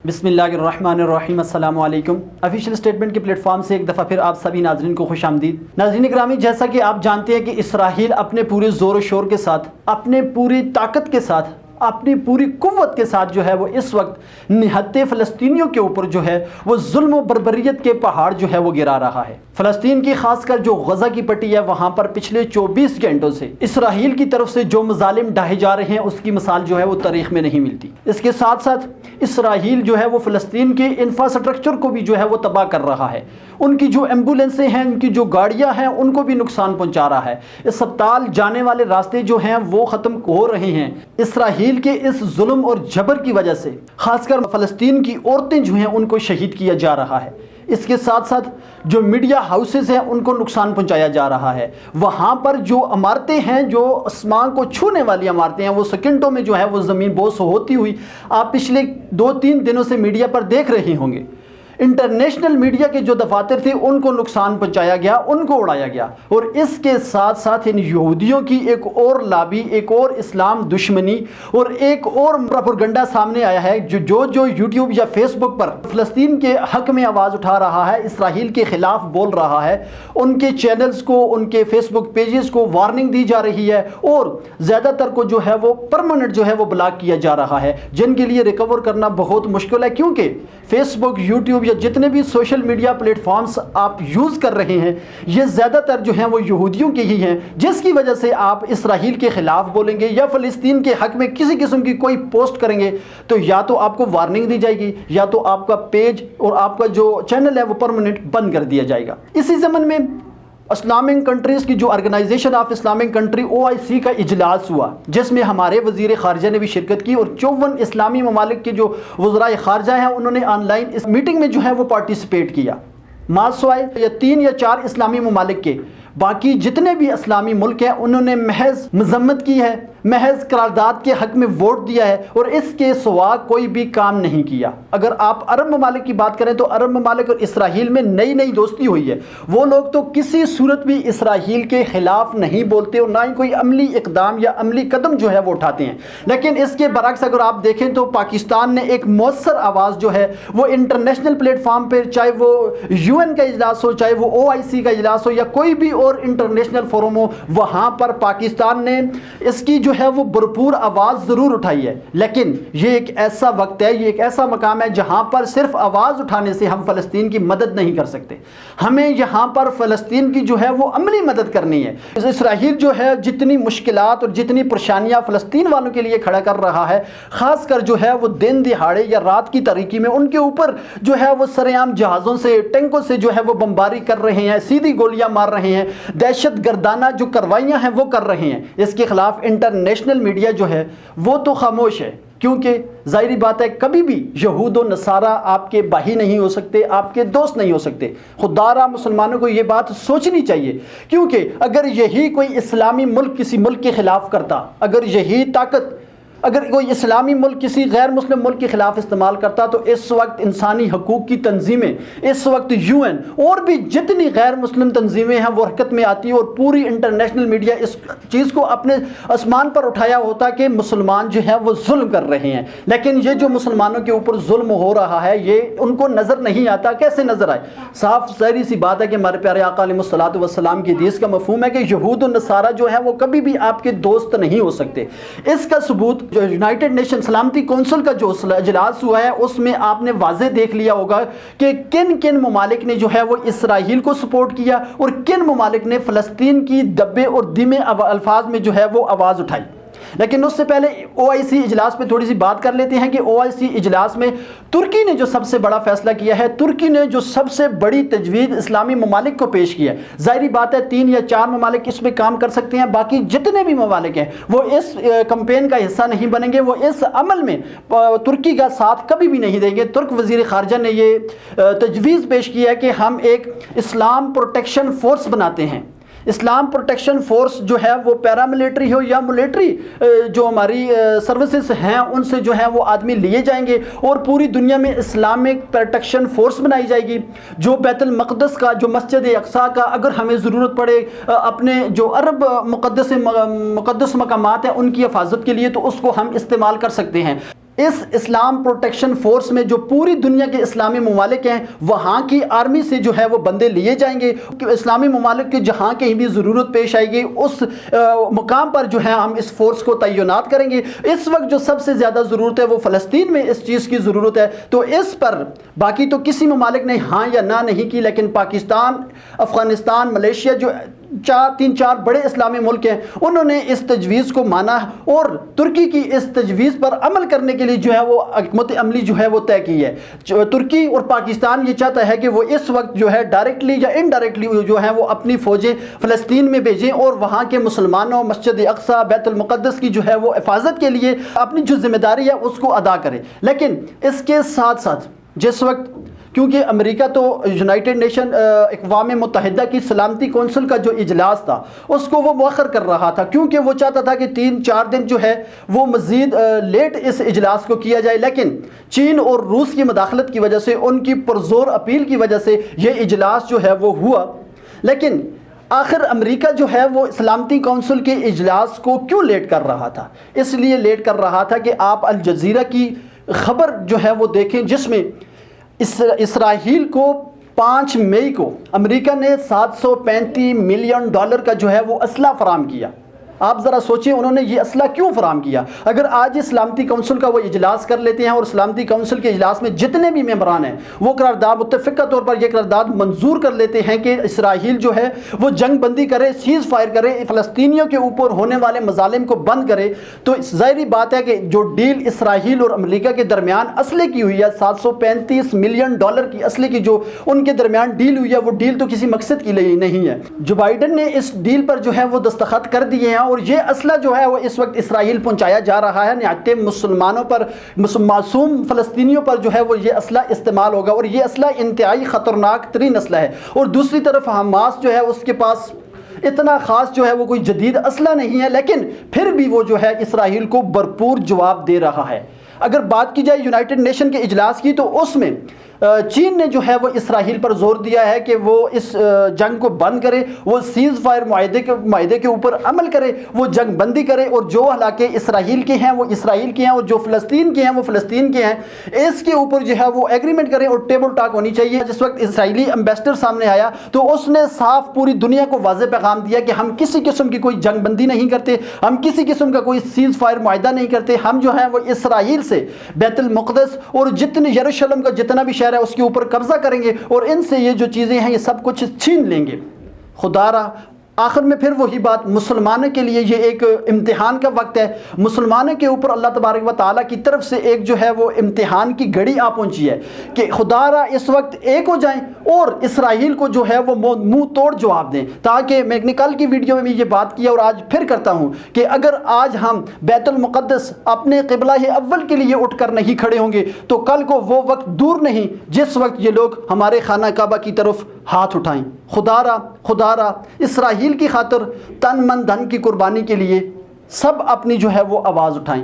بسم اللہ الرحمن الرحیم، السلام علیکم۔ آفیشیل سٹیٹمنٹ کے پلیٹ فارم سے ایک دفعہ پھر آپ سبھی ناظرین کو خوش آمدید۔ ناظرین گرامی، جیسا کہ آپ جانتے ہیں کہ اسرائیل اپنے پورے زور و شور کے ساتھ، اپنے پوری طاقت کے ساتھ، اپنی پوری قوت کے ساتھ جو ہے وہ اس وقت نہتے فلسطینیوں کے اوپر جو ہے وہ ظلم و بربریت کے پہاڑ جو ہے وہ گرا رہا ہے۔ فلسطین کی خاص کر جو غزہ کی پٹی ہے، وہاں پر پچھلے 24 گھنٹوں سے اسرائیل کی طرف سے جو مظالم ڈھائے جا رہے ہیں، اس کی مثال جو ہے وہ تاریخ میں نہیں ملتی۔ اس کے ساتھ ساتھ اسرائیل جو ہے وہ فلسطین کے انفراسٹرکچر کو بھی جو ہے وہ تباہ کر رہا ہے۔ ان کی جو ایمبولینسیں ہیں، ان کی جو گاڑیاں ہیں، ان کو بھی نقصان پہنچا رہا ہے۔ اسپتال جانے والے راستے جو ہیں وہ ختم ہو رہے ہیں۔ اسرائیل کے اس ظلم اور جبر کی وجہ سے خاص کر فلسطین کی عورتیں جو ہیں ان کو شہید کیا جا رہا ہے۔ اس کے ساتھ ساتھ جو میڈیا ہاؤسز ہیں ان کو نقصان پہنچایا جا رہا ہے۔ وہاں پر جو عمارتیں ہیں، جو آسمان کو چھونے والی عمارتیں ہیں، وہ سیکنڈوں میں جو ہے وہ زمین بوس ہوتی ہوئی آپ پچھلے 2-3 دنوں سے میڈیا پر دیکھ رہے ہوں گے۔ انٹرنیشنل میڈیا کے جو دفاتر تھے ان کو نقصان پہنچایا گیا، ان کو اڑایا گیا۔ اور اس کے ساتھ ساتھ ان یہودیوں کی ایک اور لابی، ایک اور اسلام دشمنی اور ایک اور پروپیگنڈا سامنے آیا ہے، جو یوٹیوب یا فیس بک پر فلسطین کے حق میں آواز اٹھا رہا ہے، اسرائیل کے خلاف بول رہا ہے، ان کے چینلز کو، ان کے فیس بک پیجز کو وارننگ دی جا رہی ہے، اور زیادہ تر کو جو ہے وہ پرماننٹ جو ہے وہ بلاک کیا جا رہا ہے، جن کے لیے ریکور کرنا بہت مشکل ہے، کیونکہ فیس بک، یوٹیوب یا جتنے بھی سوشل میڈیا پلیٹ فارمز آپ یوز کر رہے ہیں، یہ زیادہ تر جو ہیں وہ یہودیوں کے ہی ہیں، جس کی وجہ سے آپ اسرائیل کے خلاف بولیں گے یا فلسطین کے حق میں کسی قسم کی کوئی پوسٹ کریں گے تو یا تو آپ کو وارننگ دی جائے گی، یا تو آپ کا پیج اور آپ کا جو چینل ہے وہ پرماننٹ بند کر دیا جائے گا۔ اسی ضمن میں اسلامک کنٹریز کی جو organization of Islamic country OIC کا اجلاس ہوا، جس میں ہمارے وزیر خارجہ نے بھی شرکت کی، اور 54 اسلامی ممالک کے جو وزرائے خارجہ ہیں انہوں نے آن لائن اس میٹنگ میں جو ہے وہ پارٹیسپیٹ کیا۔ ماں سوائے یا 3 یا 4 اسلامی ممالک کے، باقی جتنے بھی اسلامی ملک ہیں انہوں نے محض مذمت کی ہے، محض قرارداد کے حق میں ووٹ دیا ہے، اور اس کے سوا کوئی بھی کام نہیں کیا۔ اگر آپ عرب ممالک کی بات کریں تو عرب ممالک اور اسرائیل میں نئی دوستی ہوئی ہے، وہ لوگ تو کسی صورت بھی اسرائیل کے خلاف نہیں بولتے اور نہ ہی کوئی عملی اقدام یا عملی قدم جو ہے وہ اٹھاتے ہیں۔ لیکن اس کے برعکس اگر آپ دیکھیں تو پاکستان نے ایک مؤثر آواز جو ہے وہ انٹرنیشنل پلیٹ فارم پر، چاہے وہ UN کا اجلاس ہو، چاہے وہ OIC کا اجلاس ہو، یا کوئی بھی اور انٹرنیشنل فورم ہو، وہاں پر پاکستان نے اس کی جو ہے وہ بھرپور آواز ضرور اٹھائی ہے۔ لیکن یہ ایک ایسا وقت ہے، یہ ایک ایسا مقام ہے جہاں پر صرف آواز اٹھانے سے ہم فلسطین کی مدد نہیں کر سکتے، ہمیں یہاں پر فلسطین کی جو ہے وہ عملی مدد کرنی ہے۔ اسرائیل جو ہے جتنی مشکلات اور جتنی پریشانیاں فلسطین والوں کے لیے کھڑا کر رہا ہے، خاص کر جو ہے وہ دن دہاڑے یا رات کی تاریکی میں ان کے اوپر جو ہے وہ سرعام جہازوں سے، ٹینکوں سے جو ہے وہ بمباری کر رہے ہیں، سیدھی گولیاں مار رہے ہیں، دہشت گردانہ جو کارروائیاں ہیں وہ کر رہے ہیں۔ اس کے خلاف انٹرنیشنل میڈیا جو ہے وہ تو خاموش ہے، کیونکہ ظاہری بات ہے کبھی بھی یہود و نصارہ آپ کے بھائی نہیں ہو سکتے، آپ کے دوست نہیں ہو سکتے۔ خدارہ مسلمانوں کو یہ بات سوچنی چاہیے، کیونکہ اگر یہی کوئی اسلامی ملک کسی ملک کے خلاف کرتا، اگر یہی طاقت اگر کوئی اسلامی ملک کسی غیر مسلم ملک کے خلاف استعمال کرتا تو اس وقت انسانی حقوق کی تنظیمیں، اس وقت UN اور بھی جتنی غیر مسلم تنظیمیں ہیں وہ حرکت میں آتی، اور پوری انٹرنیشنل میڈیا اس چیز کو اپنے آسمان پر اٹھایا ہوتا کہ مسلمان جو ہیں وہ ظلم کر رہے ہیں۔ لیکن یہ جو مسلمانوں کے اوپر ظلم ہو رہا ہے یہ ان کو نظر نہیں آتا۔ کیسے نظر آئے؟ صاف ظاہری سی بات ہے کہ ہمارے پیارے آقا علیہ الصلوۃ والسلام کی حدیث کا مفہوم ہے کہ یہود و نصارہ جو ہیں وہ کبھی بھی آپ کے دوست نہیں ہو سکتے۔ اس کا ثبوت جو یونائٹڈ نیشن سلامتی کونسل کا جو اجلاس ہوا ہے اس میں آپ نے واضح دیکھ لیا ہوگا کہ کن ممالک نے جو ہے وہ اسرائیل کو سپورٹ کیا اور کن ممالک نے فلسطین کی دبے اور دھیمے الفاظ میں جو ہے وہ آواز اٹھائی۔ لیکن اس سے پہلے OIC اجلاس پہ تھوڑی سی بات کر لیتے ہیں کہ OIC اجلاس میں ترکی نے جو سب سے بڑا فیصلہ کیا ہے، ترکی نے جو سب سے بڑی تجویز اسلامی ممالک کو پیش کیا ہے۔ ظاہری بات ہے 3 یا 4 ممالک اس میں کام کر سکتے ہیں، باقی جتنے بھی ممالک ہیں وہ اس کمپین کا حصہ نہیں بنیں گے، وہ اس عمل میں ترکی کا ساتھ کبھی بھی نہیں دیں گے۔ ترک وزیر خارجہ نے یہ تجویز پیش کیا ہے کہ ہم ایک اسلام پروٹیکشن فورس بناتے ہیں۔ اسلام پروٹیکشن فورس جو ہے وہ پیراملٹری ہو یا ملٹری جو ہماری سروسز ہیں ان سے جو ہے وہ آدمی لیے جائیں گے، اور پوری دنیا میں اسلامک پروٹیکشن فورس بنائی جائے گی، جو بیت المقدس کا، جو مسجد اقصیٰ کا اگر ہمیں ضرورت پڑے اپنے جو عرب مقدس مقامات ہیں ان کی حفاظت کے لیے تو اس کو ہم استعمال کر سکتے ہیں۔ اس اسلام پروٹیکشن فورس میں جو پوری دنیا کے اسلامی ممالک ہیں وہاں کی آرمی سے جو ہے وہ بندے لیے جائیں گے کہ اسلامی ممالک کے جہاں کہیں بھی ضرورت پیش آئے گی اس مقام پر جو ہے ہم اس فورس کو تعینات کریں گے۔ اس وقت جو سب سے زیادہ ضرورت ہے وہ فلسطین میں اس چیز کی ضرورت ہے، تو اس پر باقی تو کسی ممالک نے ہاں یا نہ نہیں کی، لیکن پاکستان، افغانستان، ملیشیا جو تین چار بڑے اسلامی ملک ہیں انہوں نے اس تجویز کو مانا اور ترکی کی اس تجویز پر عمل کرنے کے لیے جو ہے وہ حکمت عملی جو ہے وہ طے کی ہے۔ ترکی اور پاکستان یہ چاہتا ہے کہ وہ اس وقت جو ہے ڈائریکٹلی یا انڈائریکٹلی جو ہے وہ اپنی فوجیں فلسطین میں بھیجیں اور وہاں کے مسلمانوں، مسجد اقصی، بیت المقدس کی جو ہے وہ حفاظت کے لیے اپنی جو ذمہ داری ہے اس کو ادا کرے۔ لیکن اس کے ساتھ ساتھ جس وقت کیونکہ امریکہ تو یونائٹڈ نیشن اقوام متحدہ کی سلامتی کونسل کا جو اجلاس تھا اس کو وہ مؤخر کر رہا تھا، کیونکہ وہ چاہتا تھا کہ 3-4 دن جو ہے وہ مزید لیٹ اس اجلاس کو کیا جائے، لیکن چین اور روس کی مداخلت کی وجہ سے، ان کی پرزور اپیل کی وجہ سے یہ اجلاس جو ہے وہ ہوا۔ لیکن آخر امریکہ جو ہے وہ سلامتی کونسل کے اجلاس کو کیوں لیٹ کر رہا تھا؟ اس لیے لیٹ کر رہا تھا کہ آپ الجزیرہ کی خبر جو ہے وہ دیکھیں، جس میں اسرائیل کو 5 مئی کو امریکہ نے $735 ملین کا جو ہے وہ اسلحہ فراہم کیا۔ آپ ذرا سوچیں انہوں نے یہ اسلحہ کیوں فراہم کیا؟ اگر آج سلامتی کونسل کا وہ اجلاس کر لیتے ہیں اور سلامتی کونسل کے اجلاس میں جتنے بھی ممبران ہیں وہ قرارداد متفقہ طور پر یہ قرارداد منظور کر لیتے ہیں کہ اسرائیل جو ہے وہ جنگ بندی کرے، سیز فائر کرے، فلسطینیوں کے اوپر ہونے والے مظالم کو بند کرے، تو ظاہری بات ہے کہ جو ڈیل اسرائیل اور امریکہ کے درمیان اسلحے کی ہوئی ہے، $735 ملین کی اسلحے کی جو ان کے درمیان ڈیل ہوئی ہے، وہ ڈیل تو کسی مقصد کے لیے نہیں ہے۔ جو بائیڈن نے اس ڈیل پر جو ہے وہ دستخط کر دیے ہیں اور یہ اسلحہ جو ہے وہ اس وقت اسرائیل پہنچایا جا رہا ہے، نہایت مسلمانوں پر، معصوم فلسطینیوں پر جو ہے وہ یہ اسلحہ استعمال ہوگا، اور یہ اسلحہ انتہائی خطرناک ترین اسلحہ ہے۔ اور دوسری طرف حماس جو ہے اس کے پاس اتنا خاص جو ہے وہ کوئی جدید اسلحہ نہیں ہے، لیکن پھر بھی وہ جو ہے اسرائیل کو بھرپور جواب دے رہا ہے۔ اگر بات کی جائے یونائٹڈ نیشن کے اجلاس کی تو اس میں چین نے جو ہے وہ اسرائیل پر زور دیا ہے کہ وہ اس جنگ کو بند کرے، وہ سیز فائر معاہدے کے اوپر عمل کرے، وہ جنگ بندی کرے، اور جو علاقے اسرائیل کے ہیں وہ اسرائیل کے ہیں اور جو فلسطین کے ہیں وہ فلسطین کے ہیں، اس کے اوپر جو ہے وہ ایگریمنٹ کریں اور ٹیبل ٹاک ہونی چاہیے۔ جس وقت اسرائیلی امبیسڈر سامنے آیا تو اس نے صاف پوری دنیا کو واضح پیغام دیا کہ ہم کسی قسم کی کوئی جنگ بندی نہیں کرتے، ہم کسی قسم کا کوئی سیز فائر معاہدہ نہیں کرتے، ہم جو ہیں وہ اسرائیل سے بیت المقدس اور جتنے یروشلم کا جتنا بھی شہر ہے اس کے اوپر قبضہ کریں گے اور ان سے یہ جو چیزیں ہیں یہ سب کچھ چھین لیں گے۔ خدا را آخر میں پھر وہی بات، مسلمانوں کے لیے یہ ایک امتحان کا وقت ہے، مسلمانوں کے اوپر اللہ تبارک و تعالیٰ کی طرف سے ایک جو ہے وہ امتحان کی گھڑی آ پہنچی ہے کہ خدا را اس وقت ایک ہو جائیں اور اسرائیل کو جو ہے وہ منہ توڑ جواب دیں، تاکہ میں نے کل کی ویڈیو میں بھی یہ بات کیا اور آج پھر کرتا ہوں کہ اگر آج ہم بیت المقدس اپنے قبلہ اول کے لیے اٹھ کر نہیں کھڑے ہوں گے تو کل کو وہ وقت دور نہیں جس وقت یہ لوگ ہمارے خانہ کعبہ کی طرف ہاتھ اٹھائیں۔ خدا را اسرائیل کی خاطر تن من دھن کی قربانی کے لیے سب اپنی جو ہے وہ آواز اٹھائیں۔